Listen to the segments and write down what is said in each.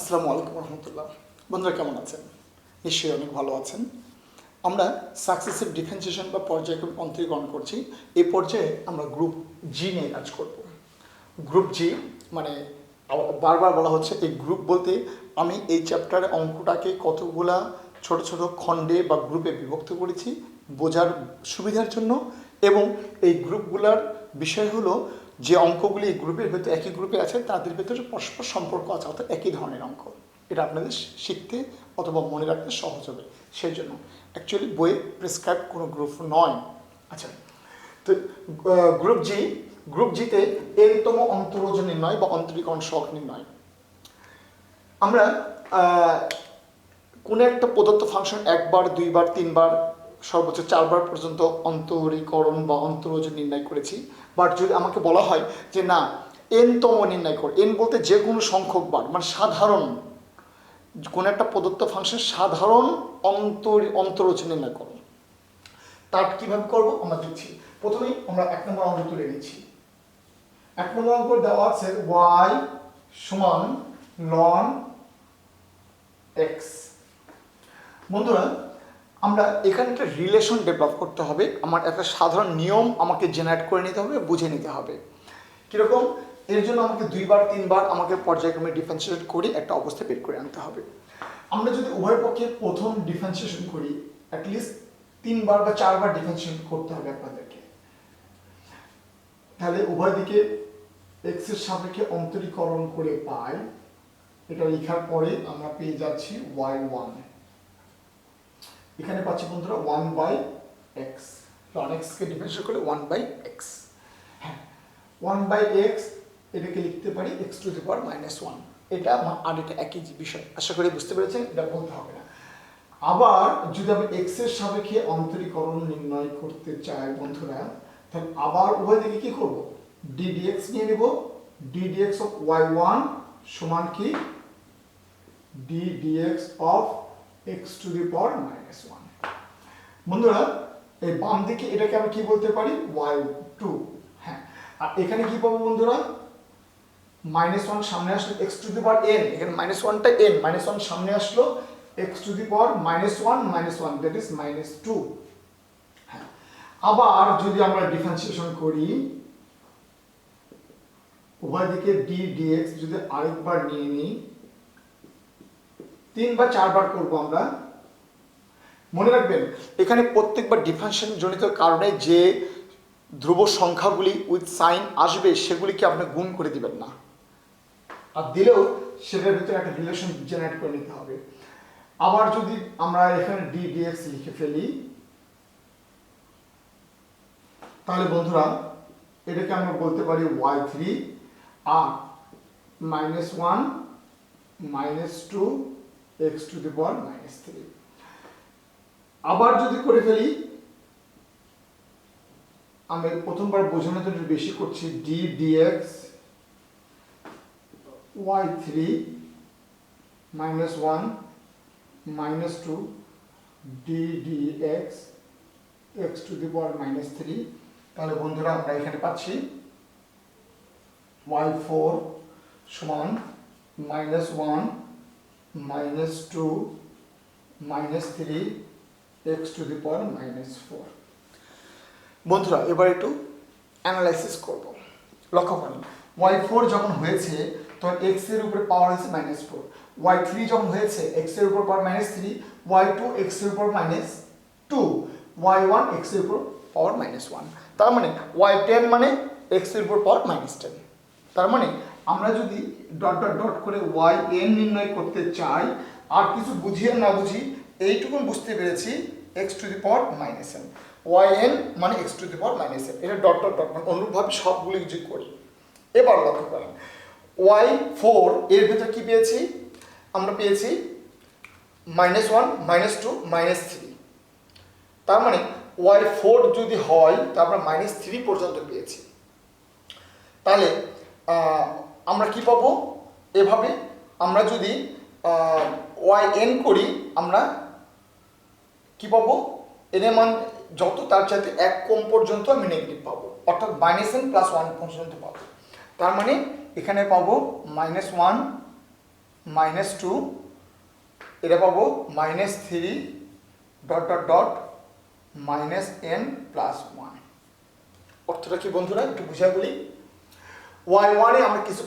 আসসালামু আলাইকুম রহমতুল্লাহ। বন্ধুরা কেমন আছেন? নিশ্চয়ই অনেক ভালো আছেন। আমরা সাকসেসিভ ডিফারেন্সিয়েশন বা পর্যায়ক্রমিক অন্তরীকরণ করছি। এই পর্যায়ে আমরা গ্রুপ জি নিয়ে কাজ করব। গ্রুপ জি মানে বারবার বলা হচ্ছে এই গ্রুপ বলতে আমি এই চ্যাপ্টারে অঙ্কটাকে কতগুলা ছোট ছোট খণ্ডে বা গ্রুপে বিভক্ত করেছি বোঝার সুবিধার জন্য, এবং এই গ্রুপগুলার বিষয় হলো যে অঙ্কগুলি এই গ্রুপের ভেতরে একই গ্রুপে আছে তাদের ভেতরে পরস্পর সম্পর্ক আছে, অর্থাৎ একই ধরনের অঙ্ক। এটা আপনাদের শিখতে অথবা মনে রাখতে সহজ হবে, সেই জন্য অ্যাকচুয়ালি বইয়ে প্রেসক্রাইব কোনো গ্রুপ নয়। আচ্ছা, তো গ্রুপ জিতে এনতম অন্তরজ নির্ণয় বা অন্তরীকরণ সহগ নির্ণয়। আমরা কোনো একটা প্রদত্ত ফাংশন একবার, দুইবার, তিনবার, সর্বোচ্চ 4 বার পর্যন্ত অন্তরীকরণ বা অন্তরজ নির্ণয় করেছি। বাট যদি আমাকে বলা হয় যে না এনতম নির্ণয় কর, এন বলতে যে কোনো সংখ্যক বার, মানে সাধারণ কোনো একটা প্রদত্ত ফাংশন সাধারণ অন্তরজ নির্ণয় করো, তার কীভাবে করবো আমরা দেখছি। প্রথমেই আমরা 1 নম্বর অঙ্ক তুলে নিচ্ছি। 1 নম্বর অঙ্ক দেওয়া আছে y সমান ln x। বন্ধুরা আমরা এখানে একটা রিলেশন ডেভেলপ করতে হবে, আমার একটা সাধারণ নিয়ম আমাকে জেনারেট করে নিতে হবে, বুঝে নিতে হবে। কীরকম? এর জন্য আমাকে 2 বার 3 বার আমাকে পর্যায়ক্রমে ডিফারেন্সিয়েট করে একটা অবস্থা বের করে আনতে হবে। আমরা যদি উভয় পক্ষে প্রথম ডিফারেন্সিয়েশন করি, অ্যাটলিস্ট 3 বার বা 4 বার ডিফারেন্সিয়েট করতে হবে আপনাদেরকে। তাহলে উভয় দিকে x এর সাপেক্ষে অন্তরীকরণ করে পাই, এটা লেখার পরে আমরা পেয়ে যাচ্ছি y1। এখানে পাচ্ছি বন্ধুরা 1/x, ln x কে ডিফারেন্সিয়েট করলে 1/x। হ্যাঁ, 1/x এটাকে লিখতে পারি x টু দি পাওয়ার -1। এটা আর এটা একই বিষয়, আশা করি বুঝতে পেরেছেন, এটা বলতে হবে না। আবার যদি আমি x এর সাপেক্ষে অন্তরীকরণ নির্ণয় করতে চাই বন্ধুরা, তাহলে আবার উভয় দিকে কি করব? ddx নিয়ে নেব। ddx অফ y1 সমান কি ddx of x to the power -1। বন্ধুরা এই বাম দিকে এটাকে আমি কি বলতে পারি? y2। হ্যাঁ, আর এখানে কি পাবো বন্ধুরা? -1 সামনে আসলো x to the power n, এখানে -1টা n, -1 সামনে আসলো x to the power -1 that is -2। হ্যাঁ, আবার যদি আমরা ডিফারেন্সিয়েশন করি উভয় দিকে d dx যদি আরেকবার নিয়ে নিই, 3 বা 4 বার করব আমরা। মনে রাখবেন এখানে প্রত্যেকবার ডিফারেন্সিয়েশন জনিত কারণে যে ধ্রুব সংখ্যাগুলি উইথ সাইন আসবে সেগুলিকে আপনি গুণ করে দিবেন না, আর দিলেও সেটার ভিতরে একটা রিলেশন জেনারেট করে নিতে হবে। আবার যদি আমরা এখানে d dx লিখে ফেলি, তাহলে বন্ধুরা এটাকে আমরা বলতে পারি y3 R -1 -2 x to the power -3। আবার যদি করে ফেলি, আমি প্রথমবার বোঝানোর জন্য বেশি করছি, d dx y3 -1 -2 d dx x to the power -3। তাহলে বন্ধুরা আমরা এখানে পাচ্ছি y4 সমান -1 -2 -3 x টু দি পাওয়ার -4। বন্ধুরা এবার একটু অ্যানালাইসিস করব। লক্ষ্য করুন y4 যখন হয়েছে তখন x এর উপরে পাওয়ার হয়েছে -4, y3 যখন হয়েছে x এর উপর পাওয়ার -3, y2 x এর উপর -2, y1 x এর উপর পাওয়ার -1। তার মানে y10 মানে x এর উপর পাওয়ার -10। তার মানে আমরা যদি ডট ডট ডট করে yn নির্ণয় করতে চাই, আর কিছু বুঝিয়ে না বুঝি এইটুকু বুঝতে পেরেছি x to the power -n, yn মানে x to the power -n, এটা ডট ডট ডট মানে অনুরূপভাবে সবগুলি যদি করি। এবার লক্ষ্য করেন y4 এর ভিতর কি পেয়েছি? আমরা পেয়েছি -1 -2 -3। তার মানে y4 যদি হয় তারপর -3 পর্যন্ত পেয়েছি। তাহলে আমরা কি পাবো? এভাবে আমরা যদি yn করি আমরা কি পাবো? n এর মান যত তার চাইতে 1 কম পর্যন্ত আমি নেগেটিভ পাবো, অর্থাৎ -n + 1 পর্যন্ত পাবো। তার মানে এখানে পাবো -1 মাইনাস টু, এটা পাবো minus three dot dot dot minus N plus one. অর্থটা কি বন্ধুরা একটু বুঝাই বলি। ওয়াই ওয়ানে আমরা কিছু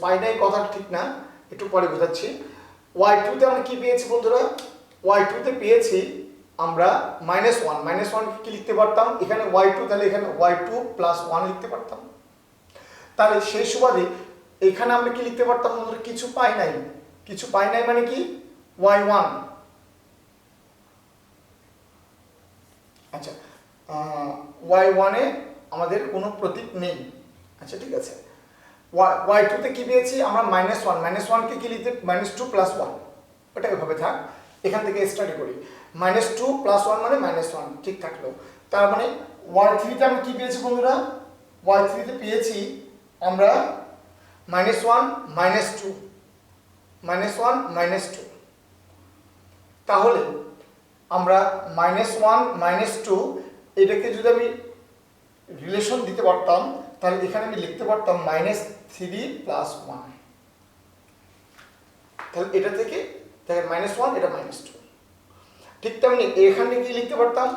পাই নাই কথা ঠিক না, একটু পরে বোঝাচ্ছি। ওয়াই টুতে আমরা কি পেয়েছি বন্ধুরা, ওয়াই টুতে পেয়েছি আমরা মাইনাস ওয়ান কি লিখতে পারতাম এখানে ওয়াই টু, তাহলে এখানে ওয়াই টু প্লাস ওয়ান লিখতে পারতাম। তাহলে সেই সুবাদে এখানে আমরা কি লিখতে পারতাম বন্ধুরা, কিছু পাই নাই মানে কি ওয়াই ওয়ান। আচ্ছা, ওয়াই ওয়ানে আমাদের কোনো প্রতীক নেই। আচ্ছা ঠিক আছে, ওয়াই টুতে কি পেয়েছি আমরা মাইনাস ওয়ানকে কি লিখতে, মাইনাস টু প্লাস ওয়ান, ওটা এভাবে থাক, এখান থেকে স্টাডি করি। মাইনাস টু প্লাস ওয়ান মানে মাইনাস ওয়ান, ঠিক থাকলো। তার মানে ওয়াই থ্রিতে আমরা কি পেয়েছি বন্ধুরা, ওয়াই থ্রিতে পেয়েছি আমরা মাইনাস ওয়ান মাইনাস টু। তাহলে আমরা মাইনাস টু এটাকে যদি আমি রিলেশন দিতে পারতাম, তাহলে এখানে আমি লিখতে পারতাম মাইনাস থ্রি প্লাস ওয়ান। তাহলে এটা থেকে দেখেন মাইনাস ওয়ান, এটা মাইনাস টু। ঠিক তেমনি এখানে কি লিখতে পারতাম,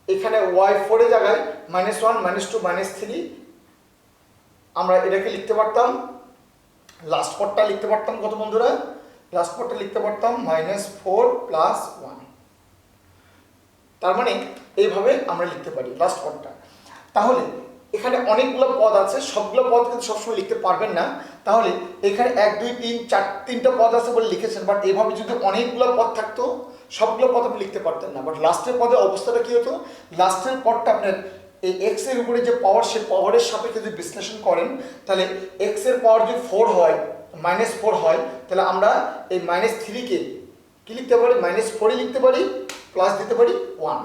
এখানে ওয়াই ফোরের জায়গায় minus one minus two minus three, আমরা এটাকে লিখতে পারতাম, লাস্ট পদটা লিখতে পারতাম কত বন্ধুরা, লাস্ট পদটা লিখতে পারতাম মাইনাস ফোর প্লাস ওয়ান। তার মানে এইভাবে আমরা লিখতে পারি লাস্ট পদটা। তাহলে এখানে অনেকগুলো পদ আছে, সবগুলো পদ কিন্তু সবসময় লিখতে পারবেন না। তাহলে এখানে 1 2 3 তিনটা পদ আছে বলে লিখেছেন, বাট এইভাবে যদি অনেকগুলো পদ থাকতো সবগুলো পদ আপনি লিখতে পারতেন না। বাট লাস্টের পদের অবস্থাটা কি হতো, লাস্টের পদটা আপনার এই এক্স এর উপরে যে পাওয়ার, সে পাওয়ারের সাপেক্ষে যদি বিশ্লেষণ করেন, তাহলে এক্স এর পাওয়ার যদি 4 হয়, মাইনাস 4 হয়, তাহলে আমরা এই মাইনাস থ্রিকে কি লিখতে পারি, মাইনাস 4 লিখতে পারি, প্লাস দিতে পারি 1।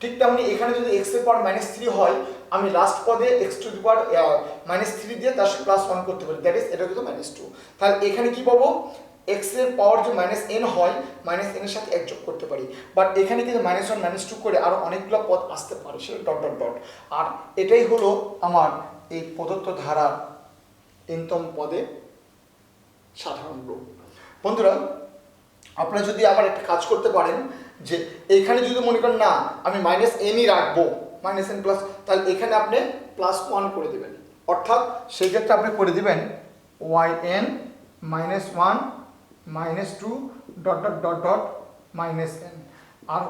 ঠিক তেমনি এখানে যদি এক্স এর পাওয়ার মাইনাস 3 হয়, আমি লাস্ট পদে x to the power minus 3 দিয়ে তার সাথে প্লাস 1 করতে পারি, দ্যাট ইজ এটা কিন্তু মাইনাস 2। তাহলে এখানে কি পাবো, এক্স এর পাওয়ার যদি মাইনাস এন হয়, মাইনাস এন এর সাথে 1 যোগ করতে পারি। বাট এখানে কিন্তু মাইনাস 1 মাইনাস 2 করে আরো অনেকগুলো পদ আসতে পারে, সেটা ডট ডট ডট। আর এটাই হলো আমার এই প্রদত্ত ধারার এনতম পদে সাধারণ রূপ। বন্ধুরা আপনারা যদি আবার একটা কাজ করতে পারেন, যে এখানে যদি মনে করেন না আমি মাইনাস এনই রাখবো, মাইনাস এন প্লাস, তাহলে এখানে আপনি প্লাস 1 করে দেবেন। অর্থাৎ সেই ক্ষেত্রে আপনি করে দিবেন y n minus 1 minus 2 dot dot dot dot minus n, আর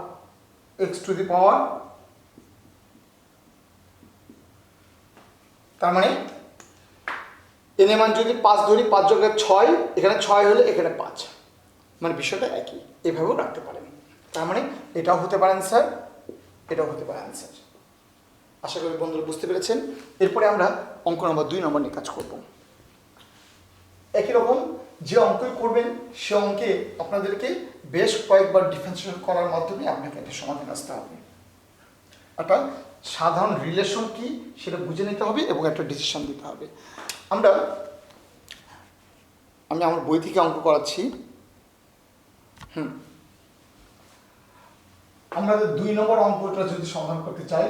এক্স টু দি পাওয়ার, তার মানে এন এর মান যদি 5 ধরি, 5 যোগ 6, এখানে 6 হলে এখানে 5, মানে বিষয়টা একই, এভাবেও রাখতে পারেন। তার মানে এটাও হতে পারে অ্যান্সার, এটাও হতে পারে অ্যান্সার। আশা করি বন্ধুরা বুঝতে পেরেছেন। এরপরে আমরা অঙ্ক নম্বর 2 নম্বর নিয়ে কাজ করব। একই রকম যে অঙ্কই করবেন, সে অঙ্কে আপনাদেরকে বেশ কয়েকবার ডিফারেন্সিয়েশন করার মাধ্যমে আপনাকে একটা সমাধান আসতে হবে। একটা সাধারণ রিলেশন কি সেটা বুঝে নিতে হবে এবং একটা ডিসিশন দিতে হবে। আমি আমার বই থেকে অঙ্ক করাচ্ছি। আমরা 2 নম্বর অঙ্কটা যদি সমাধান করতে চাই,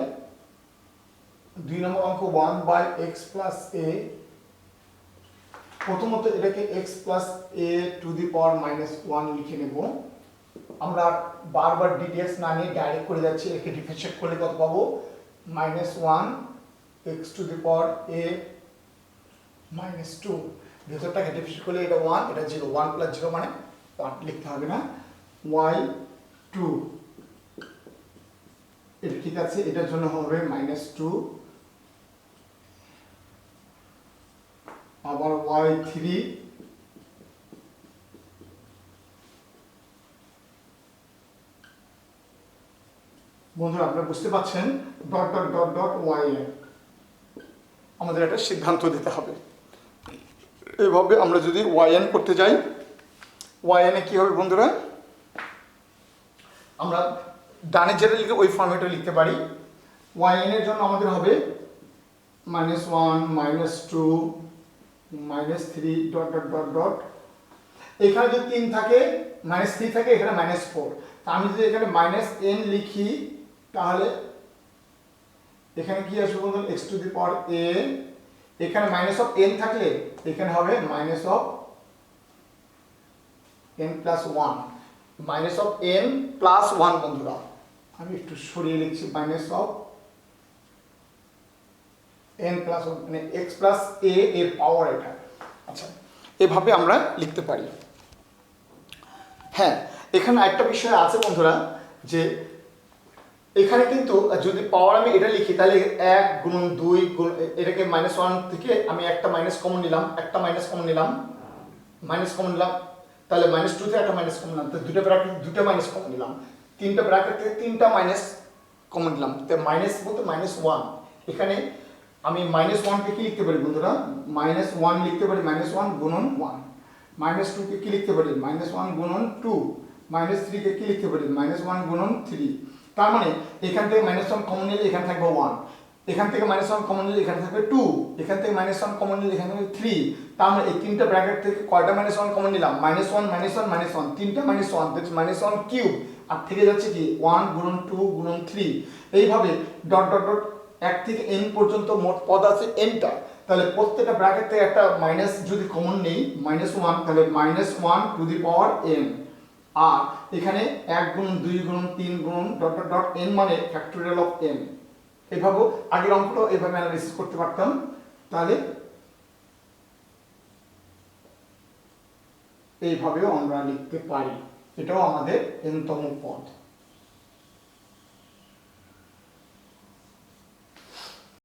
2 নম্বর অঙ্ক 1/x plus a, প্রথমত এটাকে x plus a to the power minus 1 লিখে নেব। আমরা বারবার ডিটেইলস না নিয়ে ডাইরেক্ট করে যাচ্ছি, একে ডিফারেন্সিয়েট করলে কত পাবো, -1 x to the power a minus 2, ভেতরটাকে differentiate করলে এটা 1, এটা 0, 1 plus 0 মানে 1 লিখতে হবে না, y2, এটা ঠিক আছে, এটার জন্য হবে -2, আবার y3, বন্ধুরা আপনারা বুঝতে পাচ্ছেন, dot dot dot dot yn, আমাদের একটা সিদ্ধান্ত দিতে হবে। এইভাবে আমরা যদি yn করতে যাই, yn এ কি হবে বন্ধুরা, আমরা ডানে যেটা লিখে ওই ফরম্যাটে লিখতে পারি। yn এর জন্য আমাদের হবে -1 -2 -3 ডট ডট ডট ডট, এখানে যদি 3 থাকে, -3 থাকে, এখানে -4, তা আমি যদি এখানে -n লিখি, তাহলে এখানে কি আসবে বন্ধু, x to the power a, এখানে -n থাকলে এখানে হবে n plus one, minus of n plus one বন্ধুরা, আমি একটু সরিয়ে লিখছি, minus of n plus one, মানে x প্লাস a এর পাওয়ার এটা। আচ্ছা, এভাবে আমরা লিখতে পারি। হ্যাঁ, এখানে একটা বিষয় আছে বন্ধুরা, যে এখানে কিন্তু যদি পাওয়ার আমি এটা লিখি তাহলে 1 গুণ 2 গুণ, এটাকে মাইনাস ওয়ান থেকে আমি একটা মাইনাস কমন নিলাম, একটা মাইনাস কমন নিলাম, মাইনাস কমন নিলাম, তাহলে মাইনাস টু থেকে একটা মাইনাস কমন নিলাম, তো দুটো ব্র্যাকেট দুটো মাইনাস কমন নিলাম, তিনটা ব্র্যাকেট থেকে তিনটা মাইনাস কমন নিলাম, তো মাইনাস বলতে মাইনাস ওয়ান। এখানে আমি মাইনাস ওয়ানকে কি লিখতে পারি বন্ধুরা, মাইনাস ওয়ান লিখতে পারি, মাইনাস ওয়ান গুণন ওয়ান। মাইনাস টুকে কি লিখতে পারি, মাইনাস ওয়ান গুণন টু। মাইনাস থ্রিকে কি লিখতে পারি, মাইনাস ওয়ান গুণন থ্রি। তার মানে এখান থেকে মাইনাস ওয়ান কমন নিলে এখানে থাকবে ওয়ান, এখান থেকে মাইনাস ওয়ান কমন নিলে এখানে থাকবে টু, এখান থেকে মাইনাস ওয়ান কমন নিলে এখানে থাকবে থ্রি। তার মানে এই তিনটা ব্র্যাকেট থেকে কয়টা মাইনাস ওয়ান কমন নিলাম, minus one minus one minus one, তিনটা minus one, minus one cube, আর থেকে যাচ্ছে কি ওয়ান গুণন টু গুণন থ্রি। এইভাবে ডট ডট ডট এক থেকে এন পর্যন্ত মোট পদ আছে এনটা। তাহলে প্রত্যেকটা ব্র্যাকেট থেকে একটা মাইনাস যদি কমন নেই, মাইনাস ওয়ান, তাহলে minus one to the power n. আর এখানে 1 গুণ 2 গুণ 3 গুণ ডট ডট ডট n মানে ফ্যাক্টোরিয়াল অফ n। এভাবে আগের অঙ্কটা এভাবে অ্যানালাইসিস করতে পারতাম, তাহলে এইভাবেও আমরা লিখতে পারি, এটাও আমাদের n তম পদ।